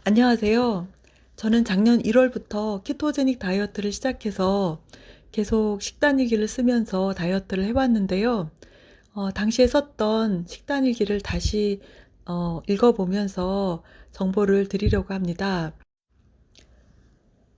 안녕하세요. 저는 작년 1월부터 키토제닉 다이어트를 시작해서 계속 식단일기를 쓰면서 다이어트를 해왔는데요. 당시에 썼던 식단일기를 다시 읽어보면서 정보를 드리려고 합니다.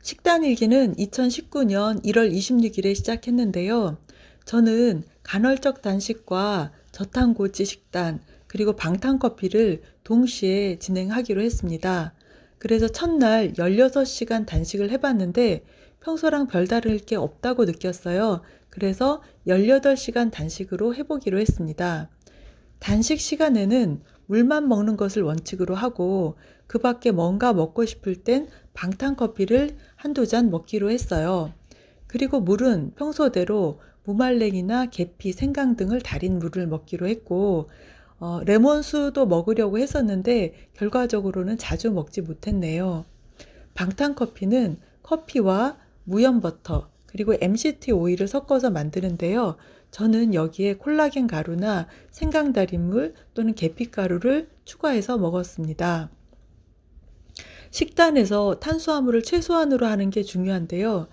식단일기는 2019년 1월 26일에 시작했는데요. 저는 간헐적 단식과 저탄고지 식단, 그리고 방탄커피를 동시에 진행하기로 했습니다. 그래서 첫날 16시간 단식을 해봤는데 평소랑 별다를 게 없다고 느꼈어요. 그래서 18시간 단식으로 해보기로 했습니다. 단식 시간에는 물만 먹는 것을 원칙으로 하고 그 밖에 뭔가 먹고 싶을 땐 방탄커피를 한두 잔 먹기로 했어요. 그리고 물은 평소대로 무말랭이나 계피, 생강 등을 달인 물을 먹기로 했고 레몬수도 먹으려고 했었는데 결과적으로는 자주 먹지 못했네요. 방탄커피는 커피와 무염버터 그리고 MCT 오일을 섞어서 만드는데요. 저는 여기에 콜라겐 가루나 생강 달인물 또는 계피가루를 추가해서 먹었습니다. 식단에서 탄수화물을 최소한으로 하는 게 중요한데요.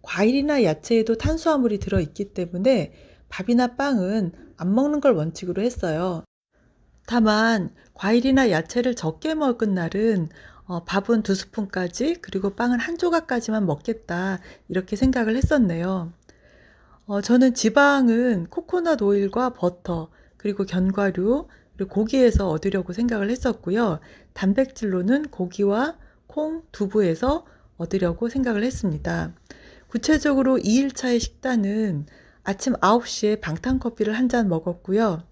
과일이나 야채에도 탄수화물이 들어있기 때문에 밥이나 빵은 안 먹는 걸 원칙으로 했어요. 다만 과일이나 야채를 적게 먹은 날은 밥은 2스푼까지 그리고 빵은 한 조각까지만 먹겠다 이렇게 생각을 했었네요. 저는 지방은 코코넛 오일과 버터 그리고 견과류 그리고 고기에서 얻으려고 생각을 했었고요. 단백질로는 고기와 콩, 두부에서 얻으려고 생각을 했습니다. 구체적으로 2일차의 식단은 아침 9시에 방탄커피를 한 잔 먹었고요.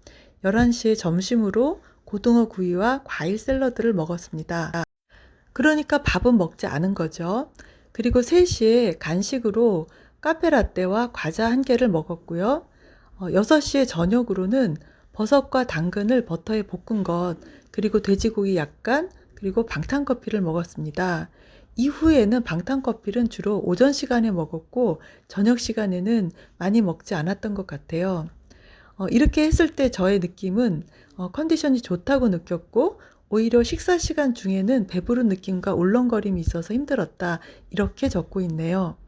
11시에 점심으로 고등어 구이와 과일 샐러드를 먹었습니다. 그러니까 밥은 먹지 않은 거죠. 그리고 3시에 간식으로 카페라떼와 과자 한 개를 먹었고요. 6시에 저녁으로는 버섯과 당근을 버터에 볶은 것, 그리고 돼지고기 약간, 그리고 방탄커피를 먹었습니다. 이후에는 방탄커피는 주로 오전 시간에 먹었고, 저녁 시간에는 많이 먹지 않았던 것 같아요. 이렇게 했을 때 저의 느낌은 컨디션이 좋다고 느꼈고 오히려 식사 시간 중에는 배부른 느낌과 울렁거림이 있어서 힘들었다. 이렇게 적고 있네요.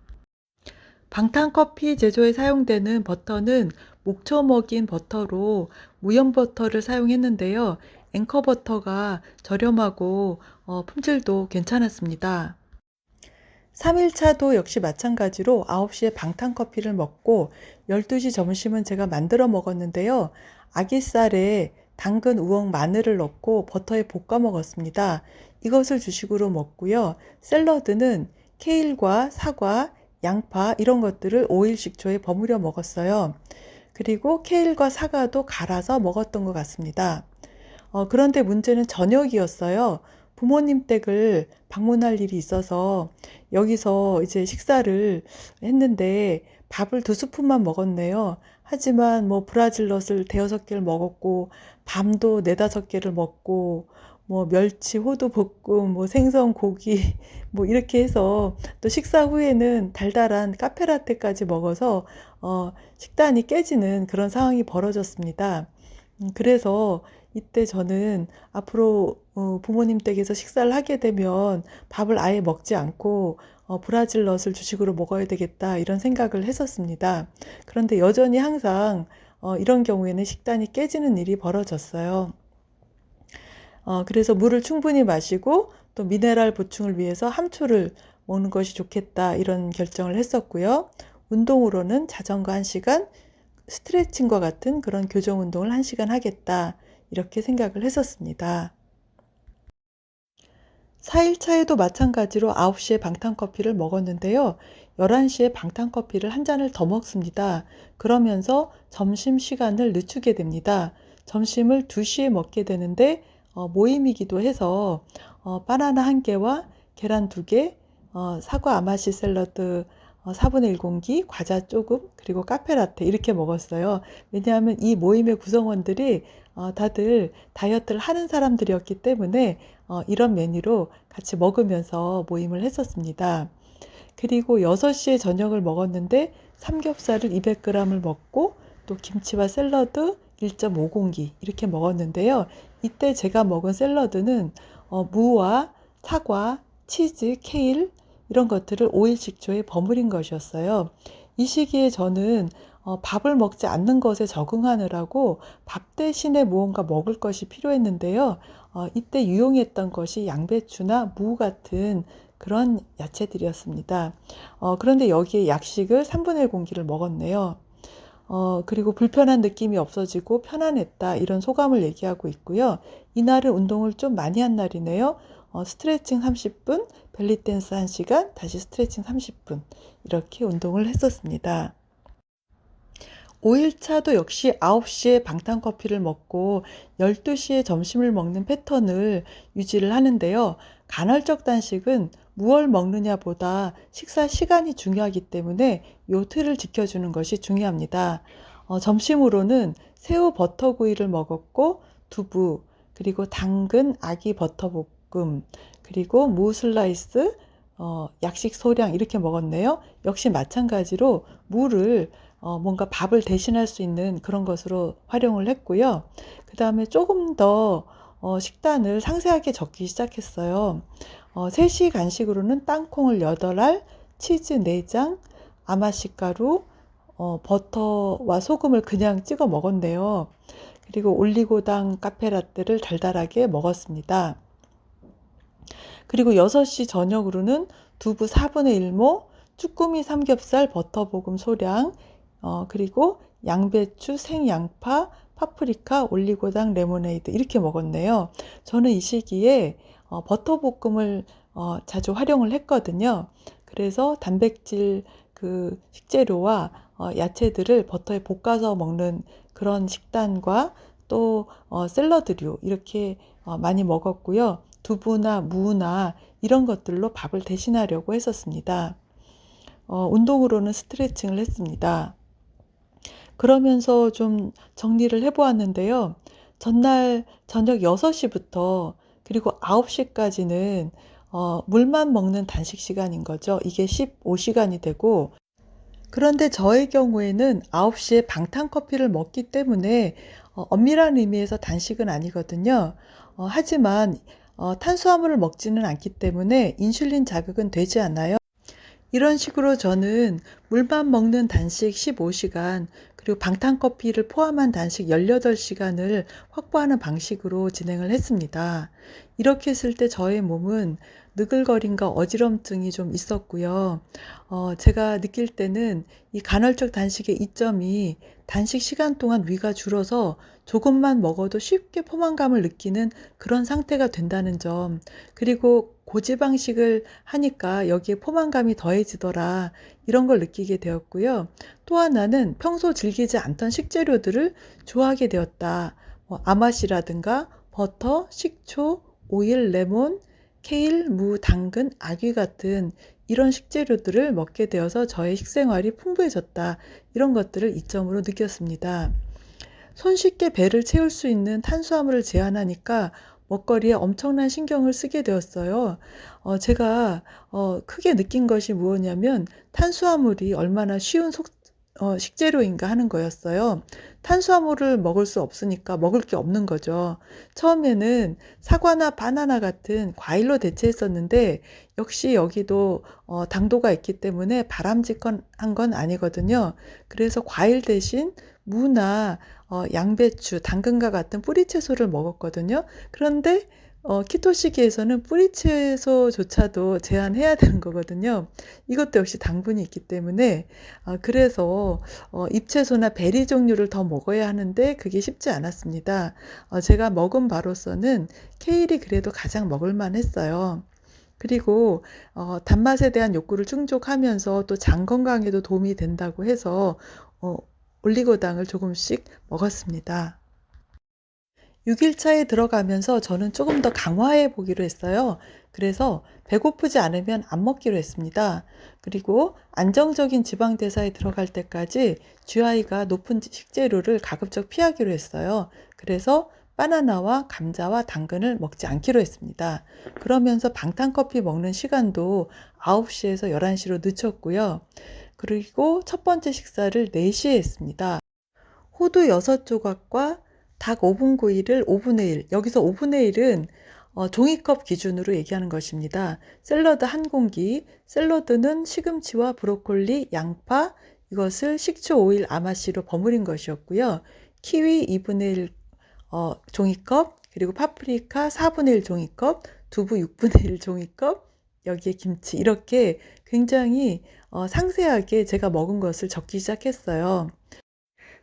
방탄커피 제조에 사용되는 버터는 목초 먹인 버터로 무염 버터를 사용했는데요. 앵커 버터가 저렴하고 품질도 괜찮았습니다. 3일차도 역시 마찬가지로 9시에 방탄커피를 먹고 12시 점심은 제가 만들어 먹었는데요. 아기살에 당근, 우엉, 마늘을 넣고 버터에 볶아 먹었습니다. 이것을 주식으로 먹고요. 샐러드는 케일과 사과, 양파 이런 것들을 오일 식초에 버무려 먹었어요. 그리고 케일과 사과도 갈아서 먹었던 것 같습니다. 그런데 문제는 저녁이었어요. 부모님 댁을 방문할 일이 있어서 여기서 이제 식사를 했는데 밥을 2스푼만 먹었네요. 하지만 뭐 브라질넛을 5-6개를 먹었고 밤도 4-5개를 먹고 뭐 멸치, 호두 볶음, 뭐 생선, 고기 뭐 이렇게 해서 또 식사 후에는 달달한 카페라떼까지 먹어서 식단이 깨지는 그런 상황이 벌어졌습니다. 그래서 이때 저는 앞으로 부모님 댁에서 식사를 하게 되면 밥을 아예 먹지 않고 브라질넛을 주식으로 먹어야 되겠다 이런 생각을 했었습니다. 그런데 여전히 항상 이런 경우에는 식단이 깨지는 일이 벌어졌어요. 그래서 물을 충분히 마시고 또 미네랄 보충을 위해서 함초를 먹는 것이 좋겠다 이런 결정을 했었고요. 운동으로는 자전거 1시간, 스트레칭과 같은 그런 교정 운동을 1시간 하겠다 이렇게 생각을 했었습니다. 4일차에도 마찬가지로 9시에 방탄커피를 먹었는데요. 11시에 방탄커피를 한 잔을 더 먹습니다. 그러면서 점심시간을 늦추게 됩니다. 점심을 2시에 먹게 되는데 모임이기도 해서 바나나 1개와 계란 2개, 사과 아마시 샐러드 4분의 1 공기, 과자 조금, 그리고 카페라떼 이렇게 먹었어요. 왜냐하면 이 모임의 구성원들이 다들 다이어트를 하는 사람들이었기 때문에 이런 메뉴로 같이 먹으면서 모임을 했었습니다. 그리고 6시에 저녁을 먹었는데 삼겹살을 200g을 먹고 또 김치와 샐러드 1.5공기 이렇게 먹었는데요. 이때 제가 먹은 샐러드는 무와 사과, 치즈, 케일 이런 것들을 오일 식초에 버무린 것이었어요. 이 시기에 저는 밥을 먹지 않는 것에 적응하느라고 밥 대신에 무언가 먹을 것이 필요했는데요. 이때 유용했던 것이 양배추나 무 같은 그런 야채들이었습니다. 그런데 여기에 약식을 3분의 1 공기를 먹었네요. 그리고 불편한 느낌이 없어지고 편안했다 이런 소감을 얘기하고 있고요. 이날은 운동을 좀 많이 한 날이네요. 스트레칭 30분, 벨리 댄스 1시간, 다시 스트레칭 30분 이렇게 운동을 했었습니다. 5일 차도 역시 9시에 방탄커피를 먹고 12시에 점심을 먹는 패턴을 유지를 하는데요. 간헐적 단식은 무얼 먹느냐보다 식사 시간이 중요하기 때문에 요 틀을 지켜주는 것이 중요합니다. 점심으로는 새우 버터구이를 먹었고 두부, 그리고 당근 아기 버터볶음, 그리고 무 슬라이스, 약식 소량 이렇게 먹었네요. 역시 마찬가지로 무를 뭔가 밥을 대신할 수 있는 그런 것으로 활용을 했고요. 그 다음에 조금 더 식단을 상세하게 적기 시작했어요. 3시 간식으로는 땅콩을 8알, 치즈 4장, 아마시가루, 버터와 소금을 그냥 찍어 먹었네요. 그리고 올리고당 카페라떼를 달달하게 먹었습니다. 그리고 6시 저녁으로는 두부 4분의 1모, 쭈꾸미 삼겹살 버터볶음 소량, 그리고 양배추, 생양파, 파프리카, 올리고당, 레모네이드 이렇게 먹었네요. 저는 이 시기에 버터볶음을 자주 활용을 했거든요. 그래서 단백질 그 식재료와 야채들을 버터에 볶아서 먹는 그런 식단과 또 샐러드류 이렇게 많이 먹었고요. 두부나 무나 이런 것들로 밥을 대신하려고 했었습니다. 운동으로는 스트레칭을 했습니다. 그러면서 좀 정리를 해보았는데요. 전날 저녁 6시부터 그리고 9시까지는 물만 먹는 단식 시간인 거죠. 이게 15시간이 되고, 그런데 저의 경우에는 9시에 방탄커피를 먹기 때문에 엄밀한 의미에서 단식은 아니거든요. 하지만 탄수화물을 먹지는 않기 때문에 인슐린 자극은 되지 않아요. 이런 식으로 저는 물만 먹는 단식 15시간, 그리고 방탄커피를 포함한 단식 18시간을 확보하는 방식으로 진행을 했습니다. 이렇게 했을 때 저의 몸은 느글거림과 어지럼증이 좀 있었고요. 제가 느낄 때는 이 간헐적 단식의 이점이 단식 시간 동안 위가 줄어서 조금만 먹어도 쉽게 포만감을 느끼는 그런 상태가 된다는 점, 그리고 고지방식을 하니까 여기에 포만감이 더해지더라 이런 걸 느끼게 되었고요. 또 하나는 평소 즐기지 않던 식재료들을 좋아하게 되었다. 아맛이라든가 버터, 식초, 오일, 레몬, 케일, 무, 당근, 아귀 같은 이런 식재료들을 먹게 되어서 저의 식생활이 풍부해졌다. 이런 것들을 이점으로 느꼈습니다. 손쉽게 배를 채울 수 있는 탄수화물을 제한하니까 먹거리에 엄청난 신경을 쓰게 되었어요. 제가 크게 느낀 것이 무엇이냐면 탄수화물이 얼마나 쉬운 식재료인가 하는 거였어요. 탄수화물을 먹을 수 없으니까 먹을 게 없는 거죠. 처음에는 사과나 바나나 같은 과일로 대체했었는데 역시 여기도 당도가 있기 때문에 바람직한 건 아니거든요. 그래서 과일 대신 무나 양배추, 당근과 같은 뿌리채소를 먹었거든요. 그런데 키토 시기에서는 뿌리채소조차도 제한해야 되는 거거든요. 이것도 역시 당분이 있기 때문에 그래서 잎채소나 베리 종류를 더 먹어야 하는데 그게 쉽지 않았습니다. 제가 먹은 바로서는 케일이 그래도 가장 먹을 만했어요. 그리고 단맛에 대한 욕구를 충족하면서 또 장 건강에도 도움이 된다고 해서 어 올리고당을 조금씩 먹었습니다. 6일 차에 들어가면서 저는 조금 더 강화해 보기로 했어요. 그래서 배고프지 않으면 안 먹기로 했습니다. 그리고 안정적인 지방 대사에 들어갈 때까지 GI가 높은 식재료를 가급적 피하기로 했어요. 그래서 바나나와 감자와 당근을 먹지 않기로 했습니다. 그러면서 방탄커피 먹는 시간도 9시에서 11시로 늦췄고요. 그리고 첫 번째 식사를 4시에 했습니다. 호두 6조각과 닭 오븐구이를 5분의 1, 여기서 5분의 1은 종이컵 기준으로 얘기하는 것입니다. 샐러드 한 공기, 샐러드는 시금치와 브로콜리, 양파 이것을 식초, 오일, 아마씨로 버무린 것이었고요. 키위 2분의 1 종이컵, 그리고 파프리카 4분의 1 종이컵, 두부 6분의 1 종이컵, 여기에 김치 이렇게 굉장히 상세하게 제가 먹은 것을 적기 시작했어요.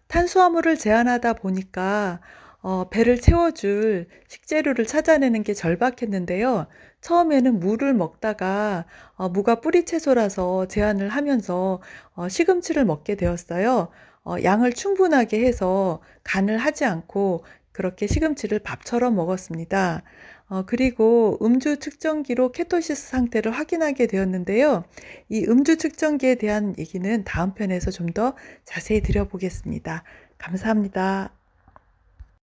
탄수화물을 제한하다 보니까 배를 채워줄 식재료를 찾아내는 게 절박했는데요. 처음에는 무를 먹다가 무가 뿌리 채소라서 제한을 하면서 시금치를 먹게 되었어요. 양을 충분하게 해서 간을 하지 않고 그렇게 시금치를 밥처럼 먹었습니다. 그리고 음주 측정기로 케토시스 상태를 확인하게 되었는데요. 이 음주 측정기에 대한 얘기는 다음 편에서 좀 더 자세히 드려보겠습니다. 감사합니다.